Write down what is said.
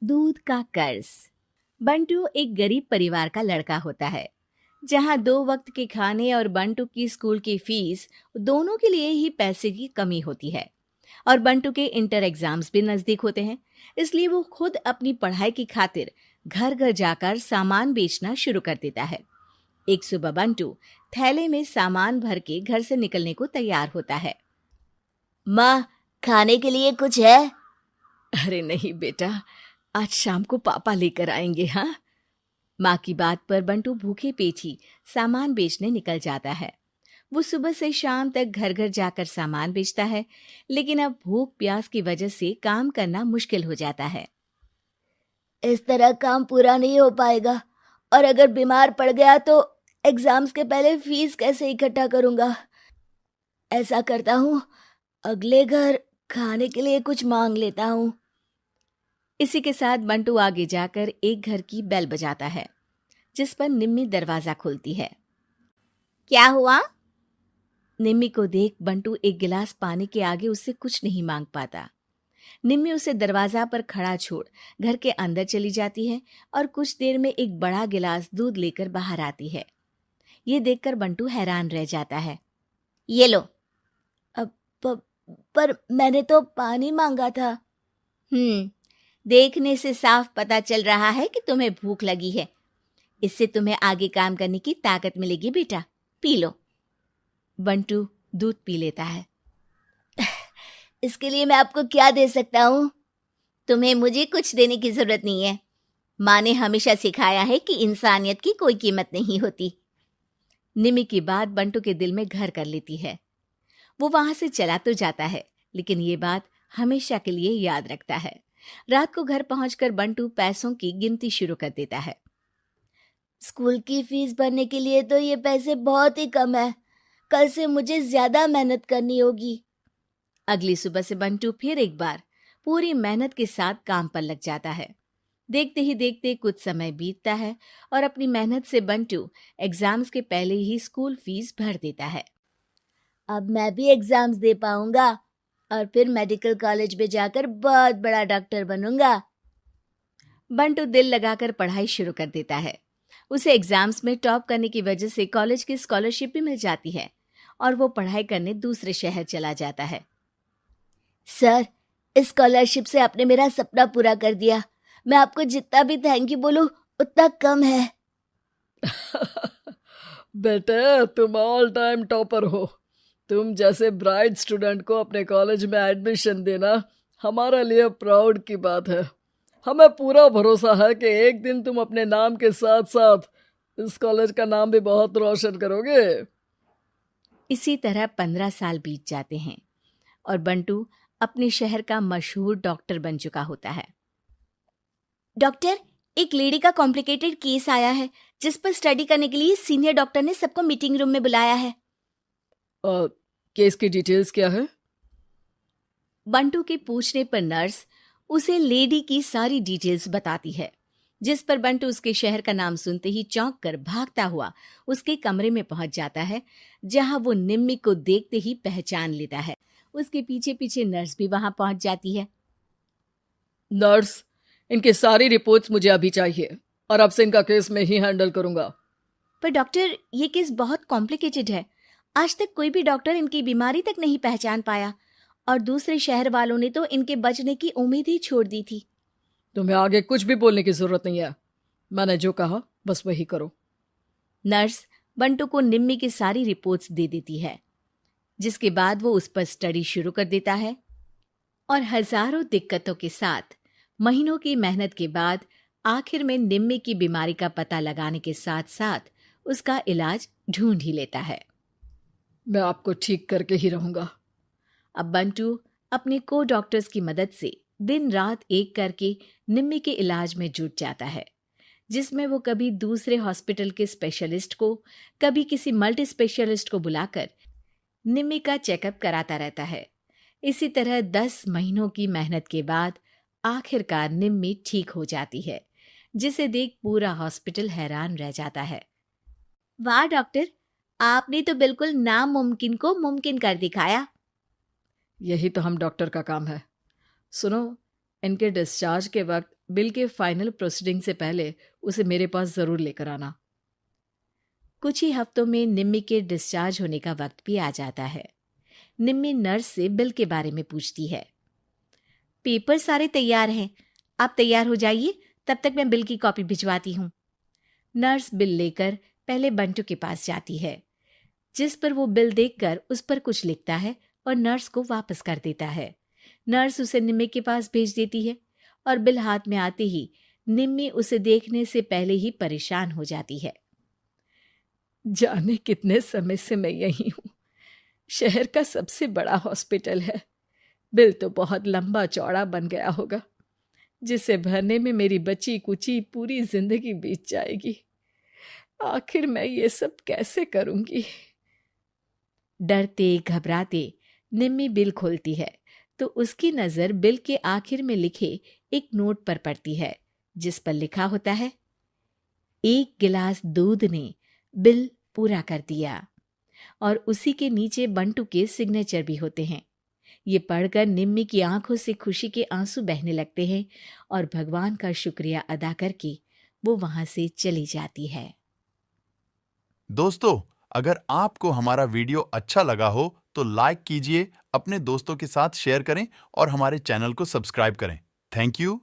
दूध का कर्ज। बंटू एक गरीब परिवार का लड़का होता है, जहां 2 वक्त के खाने और बंटू की स्कूल की फीस दोनों के लिए ही पैसे की कमी होती है। और बंटू के इंटर एग्जाम्स भी नजदीक होते हैं, इसलिए वो खुद अपनी पढ़ाई की खातिर घर घर जाकर सामान बेचना शुरू कर देता है। एक सुबह बंटू थैले में सामान भर के घर से निकलने को तैयार होता है। माँ, खाने के लिए कुछ है? अरे नहीं बेटा, आज शाम को पापा लेकर आएंगे। हाँ, माँ की बात पर बंटू भूखे पेट ही सामान बेचने निकल जाता है। वो सुबह से शाम तक घर घर जाकर सामान बेचता है, लेकिन अब भूख प्यास की वजह से काम करना मुश्किल हो जाता है। इस तरह काम पूरा नहीं हो पाएगा, और अगर बीमार पड़ गया तो एग्जाम्स के पहले फीस कैसे इकट्ठा करूंगा? ऐसा करता हूँ, अगले घर खाने के लिए कुछ मांग लेता हूँ। इसी के साथ बंटू आगे जाकर एक घर की बेल बजाता है, जिस पर निम्मी दरवाजा खोलती है। क्या हुआ? निम्मी को देख बंटू एक गिलास पानी के आगे उससे कुछ नहीं मांग पाता। निम्मी उसे दरवाजा पर खड़ा छोड़ घर के अंदर चली जाती है और कुछ देर में एक बड़ा गिलास दूध लेकर बाहर आती है। ये देखकर बंटू हैरान रह जाता है। ये लो। अब पर मैंने तो पानी मांगा था। देखने से साफ पता चल रहा है कि तुम्हें भूख लगी है। इससे तुम्हें आगे काम करने की ताकत मिलेगी बेटा, पी लो। बंटू दूध पी लेता है। इसके लिए मैं आपको क्या दे सकता हूँ? तुम्हें मुझे कुछ देने की जरूरत नहीं है। माँ ने हमेशा सिखाया है कि इंसानियत की कोई कीमत नहीं होती। निमी की बात बंटू के दिल में घर कर लेती है। वो वहां से चला तो जाता है, लेकिन ये बात हमेशा के लिए याद रखता है। रात को घर पहुंचकर बंटू पैसों की गिनती शुरू कर देता है। स्कूल की फीस भरने के लिए तो ये पैसे बहुत ही कम है। कल से मुझे ज्यादा मेहनत करनी होगी। अगली सुबह से बंटू फिर एक बार पूरी मेहनत के साथ काम पर लग जाता है। देखते ही देखते कुछ समय बीतता है और अपनी मेहनत से बंटू एग्जाम्स के पहले ही स्कूल फीस भर देता है। अब मैं भी एग्जाम्स दे पाऊंगा और फिर मेडिकल कॉलेज में जाकर बहुत बड़ा डॉक्टर बनूंगा। बंटू दिल लगाकर पढ़ाई शुरू कर देता है। उसे एग्जाम्स में टॉप करने की वजह से कॉलेज की स्कॉलरशिप भी मिल जाती है और वो पढ़ाई करने दूसरे शहर चला जाता है। सर, इस स्कॉलरशिप से आपने मेरा सपना पूरा कर दिया। मैं आपको जितना भी थैंक यू बोलूं उतना कम है। बेटे, तुम ऑल टाइम टॉपर हो। तुम जैसे ब्राइट स्टूडेंट को अपने कॉलेज में एडमिशन देना हमारे लिए प्राउड की बात है। हमें पूरा भरोसा है कि एक दिन तुम अपने नाम के साथ साथ इस कॉलेज का नाम भी बहुत रोशन करोगे। इसी तरह 15 साल बीत जाते हैं और बंटू अपने शहर का मशहूर डॉक्टर बन चुका होता है। डॉक्टर, एक लेडी का कॉम्प्लिकेटेड केस आया है, जिस पर स्टडी करने के लिए सीनियर डॉक्टर ने सबको मीटिंग रूम में बुलाया है। केस की डिटेल्स क्या है? बंटू के पूछने पर नर्स उसे लेडी की सारी डिटेल्स बताती है, जिस पर बंटू उसके शहर का नाम सुनते ही चौंक कर भागता हुआ उसके कमरे में पहुंच जाता है, जहां वो निम्मी को देखते ही पहचान लेता है। उसके पीछे पीछे नर्स भी वहां पहुंच जाती है। नर्स, इनकी सारी रिपोर्ट्स मुझे अभी चाहिए और अब से इनका केस मैं ही हैंडल करूंगा। पर डॉक्टर, ये केस बहुत कॉम्प्लिकेटेड है। आज तक कोई भी डॉक्टर इनकी बीमारी तक नहीं पहचान पाया, और दूसरे शहर वालों ने तो इनके बचने की उम्मीद ही छोड़ दी थी। तुम्हें आगे कुछ भी बोलने की जरूरत नहीं है। मैंने जो कहा बस वही करो। नर्स बंटू को निम्मी की सारी रिपोर्ट्स दे देती है, जिसके बाद वो उस पर स्टडी शुरू कर देता है और हजारों दिक्कतों के साथ महीनों की मेहनत के बाद आखिर में निम्मी की बीमारी का पता लगाने के साथ साथ उसका इलाज ढूंढ ही लेता है। मैं आपको ठीक करके ही रहूंगा। अब बंटू अपने को डॉक्टर्स की मदद से दिन रात एक करके निम्मी के इलाज में जुट जाता है, जिसमें वो कभी दूसरे हॉस्पिटल के स्पेशलिस्ट को, कभी किसी मल्टी स्पेशलिस्ट को बुलाकर निम्मी का चेकअप कराता रहता है। इसी तरह 10 महीनों की मेहनत के बाद आखिरकार निम्मी ठीक हो जाती है, जिसे देख पूरा हॉस्पिटल हैरान रह जाता है। वाह डॉक्टर, आपने तो बिल्कुल नामुमकिन को मुमकिन कर दिखाया। यही तो हम डॉक्टर का काम है। सुनो, इनके डिस्चार्ज के वक्त बिल के फाइनल प्रोसीडिंग से पहले उसे मेरे पास ज़रूर लेकर आना। कुछ ही हफ्तों में निम्मी के डिस्चार्ज होने का वक्त भी आ जाता है। निम्मी नर्स से बिल के बारे में पूछती है। पेपर सारे तैयार हैं, आप तैयार हो जाइए, तब तक मैं बिल की कॉपी भिजवाती हूँ। नर्स बिल लेकर पहले बंटू के पास जाती है, जिस पर वो बिल देखकर उस पर कुछ लिखता है और नर्स को वापस कर देता है। नर्स उसे निम्मी के पास भेज देती है और बिल हाथ में आते ही निम्मी उसे देखने से पहले ही परेशान हो जाती है। जाने कितने समय से मैं यहीं हूँ। शहर का सबसे बड़ा हॉस्पिटल है। बिल तो बहुत लंबा चौड़ा बन गया होगा, जिसे भरने में मेरी बची कुची पूरी जिंदगी बीत जाएगी। आखिर मैं ये सब कैसे करूंगी? डरते घबराते निम्मी बिल खोलती है तो उसकी नजर बिल के आखिर में लिखे एक नोट पर पड़ती है, जिस पर लिखा होता है, 1 गिलास दूध ने बिल पूरा कर दिया। और उसी के नीचे बंटू के सिग्नेचर भी होते हैं। ये पढ़कर निम्मी की आंखों से खुशी के आंसू बहने लगते हैं और भगवान का शुक्रिया अदा करके वो वहां से चली जाती है। दोस्तों, अगर आपको हमारा वीडियो अच्छा लगा हो तो लाइक कीजिए, अपने दोस्तों के साथ शेयर करें और हमारे चैनल को सब्सक्राइब करें। Thank you.